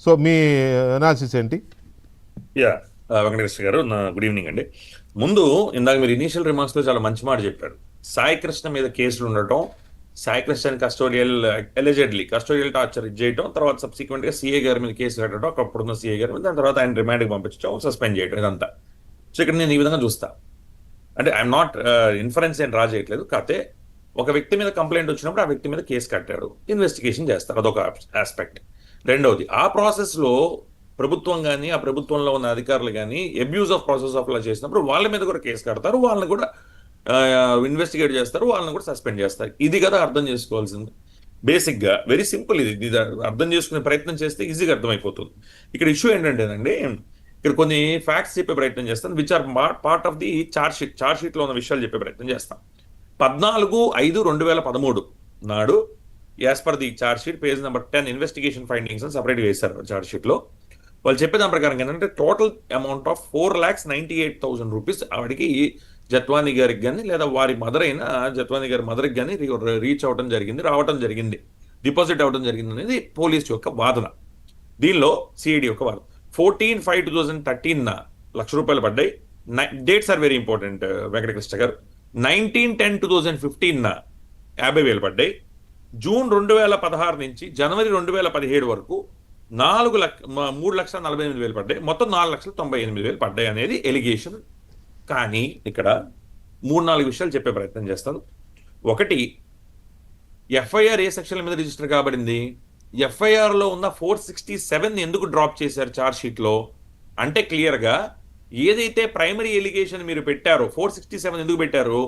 So మీ analysis ఏంటి? Yeah Venkatakrishna గారు good evening అండి. ముందు ఇందాక మీరు ఇనీషియల్ రిమార్క్స్ లో చాలా మంచి మాట చెప్పారు. సాయి కృష్ణ మీద కేసులు ఉండటం, సాయి కృష్ణ కస్టోడియల్ టార్చర్ చేయటం, తర్వాత సబ్సిక్వెంట్ గా సీఏ గారి మీద కేసు కట్టడం, అప్పుడున్న సీఏ గారి మీద, దాని తర్వాత ఆయన రిమాండ్కి పంపించడం, సస్పెండ్ చేయడం, ఇదంతా. సో ఇక్కడ నేను ఈ విధంగా చూస్తా. అంటే ఐఎమ్ నాట్ ఇన్ఫరెన్స్ ఏం డ్రా చేయట్లేదు. కాకపోతే ఒక వ్యక్తి మీద కంప్లైంట్ వచ్చినప్పుడు ఆ వ్యక్తి మీద కేసు కట్టాడు, ఇన్వెస్టిగేషన్ చేస్తారు, అదొక ఆస్పెక్ట్. రెండవది, ఆ ప్రాసెస్ లో ప్రభుత్వం కానీ ఆ ప్రభుత్వంలో ఉన్న అధికారులు కానీ abuse of process of law చేసినప్పుడు వాళ్ళ మీద కూడా కేసు కడతారు, వాళ్ళని కూడా ఇన్వెస్టిగేట్ చేస్తారు, వాళ్ళని కూడా సస్పెండ్ చేస్తారు. ఇది కదా అర్థం చేసుకోవాల్సింది. బేసిక్ గా వెరీ సింపుల్. ఇది అర్థం చేసుకునే ప్రయత్నం చేస్తే ఈజీగా అర్థమైపోతుంది. ఇక్కడ ఇష్యూ ఏంటంటేనండి, ఇక్కడ కొన్ని ఫ్యాక్ట్స్ చెప్పే ప్రయత్నం చేస్తాను, which are part of the charge sheet లో ఉన్న విషయాలు చెప్పే ప్రయత్నం చేస్తాం. 14/5/2013 నాడు as per the charge sheet page number 10 investigation findings అని సపరేట్ వేశారు చార్జ్ షీట్ లో. వాళ్ళు చెప్పే దాని ప్రకారం ఏంటంటే టోటల్ అమౌంట్ ఆఫ్ 4,98,000 రూపీస్ ఆవిడికి జత్వానీ గారికి కానీ లేదా వారి మదర్ అయిన జత్వానీ గారి మదర్కి కానీ రీచ్ అవడం జరిగింది, రావడం జరిగింది, డిపాజిట్ అవడం జరిగింది అనేది పోలీస్ యొక్క వాదన. దీనిలో సిఐడి యొక్క వాదన. 14/5/2013 ₹1,00,000 పడ్డాయి. Dates are very important Venkatakrishna garu. 19/10/2015 50,000 పడ్డాయి. జూన్ 2016 నుంచి జనవరి 2017 వరకు 3,48,000 పడ్డాయి. మొత్తం 4,98,000 పడ్డాయి అనేది ఎలిగేషన్. కానీ ఇక్కడ 3-4 విషయాలు చెప్పే ప్రయత్నం చేస్తాను. ఒకటి, ఎఫ్ఐఆర్ ఏ సెక్షన్ల మీద రిజిస్టర్ కాబడింది? ఎఫ్ఐఆర్ లో ఉన్న 467 ఎందుకు డ్రాప్ చేశారు చార్జ్ షీట్ లో అంటే క్లియర్ గా ఏదైతే ప్రైమరీ ఎలిగేషన్ మీరు పెట్టారో 467 ఎందుకు పెట్టారు?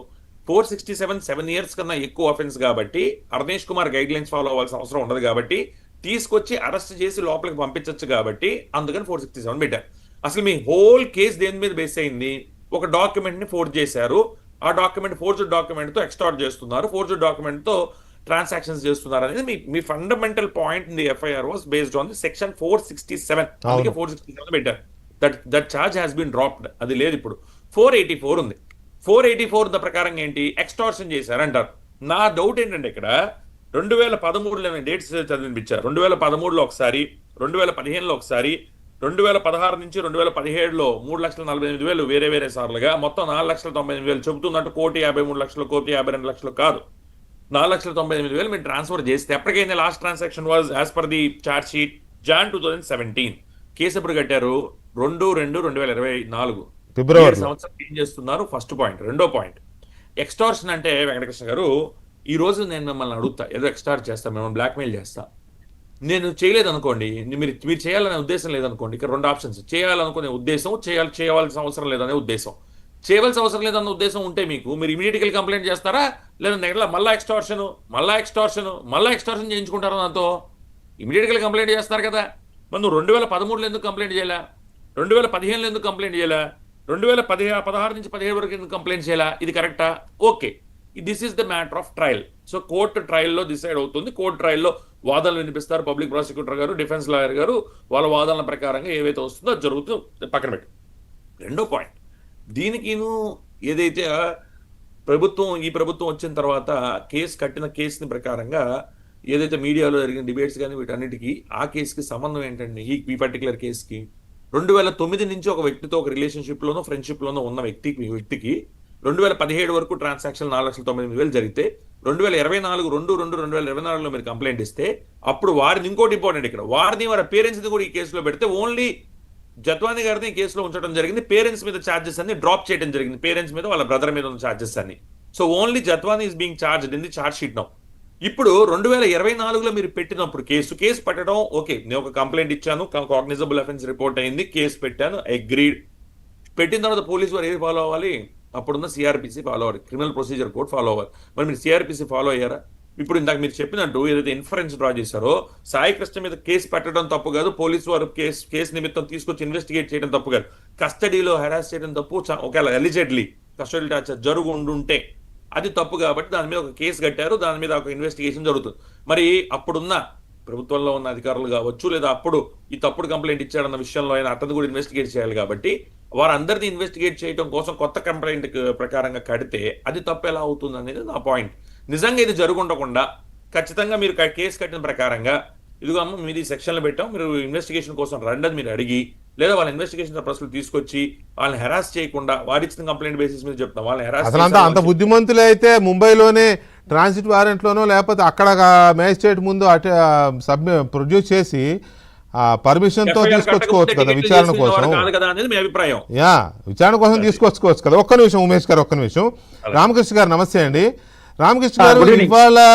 467 7 years కన్నా ఎక్కువ అఫెన్స్ కాబట్టి Arnesh Kumar guide lines follow అవ్వాల్సిన అవసరం ఉండదు కాబట్టి తీసుకొచ్చి అరెస్ట్ చేసి లోపలికి పంపించవచ్చు కాబట్టి అందుకని 467 పెట్టారు. అసలు మీ హోల్ కేసు దేని మీద బేస్ అయింది? ఒక డాక్యుమెంట్ ని ఫోర్జ్ చేశారు, ఆ డాక్యుమెంట్ ఫోర్జ్డ్ డాక్యుమెంట్ తో ఎక్స్టార్ట్ చేస్తున్నారు, ఫోర్జ్డ్ డాక్యుమెంట్ తో ట్రాన్సాక్షన్స్ చేస్తున్నారు అనేది మీ fundamental point in the FIR was based on the section 467. అందుకే 467 పెట్టారు. That charge has been dropped. అది లేదు, ఇప్పుడు 484 ఉంది. 484 ప్రకారం ఏంటి? ఎక్స్టార్షన్ చేశారంటారు. నా డౌట్ ఏంటంటే ఇక్కడ 2013లో డేట్స్ చదివించారు. 2013లో ఒకసారి, 2015లో ఒకసారి, 2016 నుంచి 2017లో 3,48,000 వేరే వేరే సార్లుగా మొత్తం 4,98,000 చెబుతున్నట్టు 1,53,00,000 1,52,00,000 కాదు, 4,98,000 మీరు ట్రాన్స్ఫర్ చేస్తే ఎప్పటికైనా last transaction was as per the charge sheet Jan 2017. Case ఎప్పుడు కట్టారు? 2/2/2024 ఫిబ్రవరి సంవత్సరం ఏం చేస్తున్నారు? First point. రెండో పాయింట్, ఎక్స్టార్షన్ అంటే వెంకటకృష్ణ గారు ఈ రోజు నేను మిమ్మల్ని అడుగుతా, ఏదో ఎక్స్టార్ట్ చేస్తా, మిమ్మల్ని బ్లాక్మెయిల్ చేస్తా, నేను చేయలేదు అనుకోండి, మీరు చేయాలనే ఉద్దేశం లేదనుకోండి, ఇక్కడ 2 ఆప్షన్స్, చేయాలనుకునే ఉద్దేశం, చేయవలసిన అవసరం లేదనే ఉద్దేశం. చేయవలసిన అవసరం లేదన్న ఉద్దేశం ఉంటే మీరు ఇమీడియట్గా కంప్లైంట్ చేస్తారా, లేదా మళ్ళీ ఎక్స్టార్షన్ చేయించుకుంటారా? దాంతో ఇమీడియట్గా కంప్లైంట్ చేస్తారు కదా. మరి నువ్వు 2013లో ఎందుకు కంప్లైంట్ చేయాలా? 2015లో ఎందుకు కంప్లైంట్ చేయాలా? 2016 నుంచి 17 వరకు ఎందుకు కంప్లైంట్ చేయాలా? ఇది కరెక్టా? Okay, this is the matter of trial. So court ట్రయల్లో డిసైడ్ అవుతుంది. కోర్టు ట్రయల్లో వాదనలు వినిపిస్తారు, పబ్లిక్ ప్రాసిక్యూటర్ గారు, డిఫెన్స్ లాయర్ గారు వాళ్ళ వాదనల ప్రకారంగా ఏవైతే వస్తుందో అది జరుగుతుందో పక్కన పెట్టి. రెండో పాయింట్, దీనికి ఏదైతే ఈ ప్రభుత్వం వచ్చిన తర్వాత కట్టిన కేసుని ప్రకారంగా ఏదైతే మీడియాలో జరిగిన డిబేట్స్ కానీ వీటన్నిటికీ ఆ కేసుకి సంబంధం ఏంటండి? ఈ పర్టికులర్ కేసుకి 2009 నుంచి ఒక వ్యక్తితో ఒక రిలేషన్షిప్లోనో ఫ్రెండ్షిప్లోనో ఉన్న వ్యక్తికి 2017 వరకు ట్రాన్సాక్షన్ 4,98,000 జరిగితే 2024 మీరు కంప్లైంట్ ఇస్తే అప్పుడు వారిని, ఇంకోటి ఇంపార్టెంట్ ఇక్కడ, వారి పేరెంట్స్ని కూడా ఈ కేసులో పెడితే ఓన్లీ జత్వానీ గారిని ఈ కేసులో ఉంచడం జరిగింది. పేరెంట్స్ మీద ఛార్జెస్ అన్ని డ్రాప్ చేయడం జరిగింది, పేరెంట్స్ మీద వాళ్ళ బ్రదర్ మీద ఉన్న ఛార్జెస్ అన్ని. So only Jethwani is being charged in the charge sheet now. ఇప్పుడు 2024లో మీరు పెట్టినప్పుడు కేసు పెట్టడం ఓకే, నేను ఒక కంప్లైంట్ ఇచ్చాను, కాగ్నిజబుల్ అఫెన్స్ రిపోర్ట్ అయింది, కేసు పెట్టాను, అగ్రీడ్. పెట్టిన తర్వాత పోలీసు వారు ఏది ఫాలో అవ్వాలి? అప్పుడున్న సిఆర్పిసి ఫాలో అవ్వాలి, క్రిమినల్ ప్రొసీజర్ కోడ్ ఫాలో అవ్వాలి. మరి మీరు సిఆర్పిసి ఫాలో అయ్యారా? ఇప్పుడు ఇందాక మీరు చెప్పినట్టు ఏదైతే ఇన్ఫరెన్స్ డ్రా చేశారో, సాయి కృష్ణ మీద కేసు పెట్టడం తప్పు కాదు, పోలీసు వారు కేసు నిమిత్తం తీసుకొచ్చి ఇన్వెస్టిగేట్ చేయడం తప్పు కాదు, కస్టడీలో హెరాస్ చేయడం తప్పు. ఒకవేళ ఎలిజెడ్లీ కస్టడీ టార్చర్ జరుగు ఉండుంటే అది తప్పు కాబట్టి దాని మీద ఒక కేసు కట్టారు, దాని మీద ఒక ఇన్వెస్టిగేషన్ జరుగుతుంది. మరి అప్పుడున్న ప్రభుత్వంలో ఉన్న అధికారులు కావచ్చు, లేదా అప్పుడు ఈ తప్పుడు కంప్లైంట్ ఇచ్చాడన్న విషయంలో ఆయన అతను కూడా ఇన్వెస్టిగేట్ చేయాలి కాబట్టి వారందరినీ ఇన్వెస్టిగేట్ చేయడం కోసం కొత్త కంప్లైంట్ ప్రకారంగా కడితే అది తప్పు ఎలా అవుతుంది అనేది నా పాయింట్. నిజంగా ఇది జరుగుండకుండా ఖచ్చితంగా మీరు కేసు కట్టిన ప్రకారంగా ఇదిగో అమ్మ మీరు ఈ సెక్షన్లో పెట్టాం, మీరు ఇన్వెస్టిగేషన్ కోసం రండి అని మీరు అడిగి, లేదా వాళ్ళ ఇన్వెస్టిగేషన్ పర్సన్ తీసుకొచ్చి వాళ్ళని హెరాస్ చేయకుండా వారిచ్చిన కంప్లైంట్ బేసిస్ మీద చెప్తాం వాళ్ళని హెరాస్ అసలు అంత బుద్ధిమంతులు అయితే ముంబైలోనే ట్రాన్సిట్ వారెంట్లోనో లేకపోతే అక్కడ మేజిస్ట్రేట్ ముందు ప్రొడ్యూస్ చేసి పర్మిషన్ తో తీసుకొచ్చుకోవచ్చు కదా విచారణ కోసం. కాదు కదా అనేది మీ అభిప్రాయం. విచారణ కోసం తీసుకొచ్చుకోవచ్చు కదా. ఒక్క నిమిషం ఉమేష్ గారు, ఒక్క నిమిషం. రామకృష్ణ గారు నమస్తే అండి. రామకృష్ణ గారు, ఇవాళ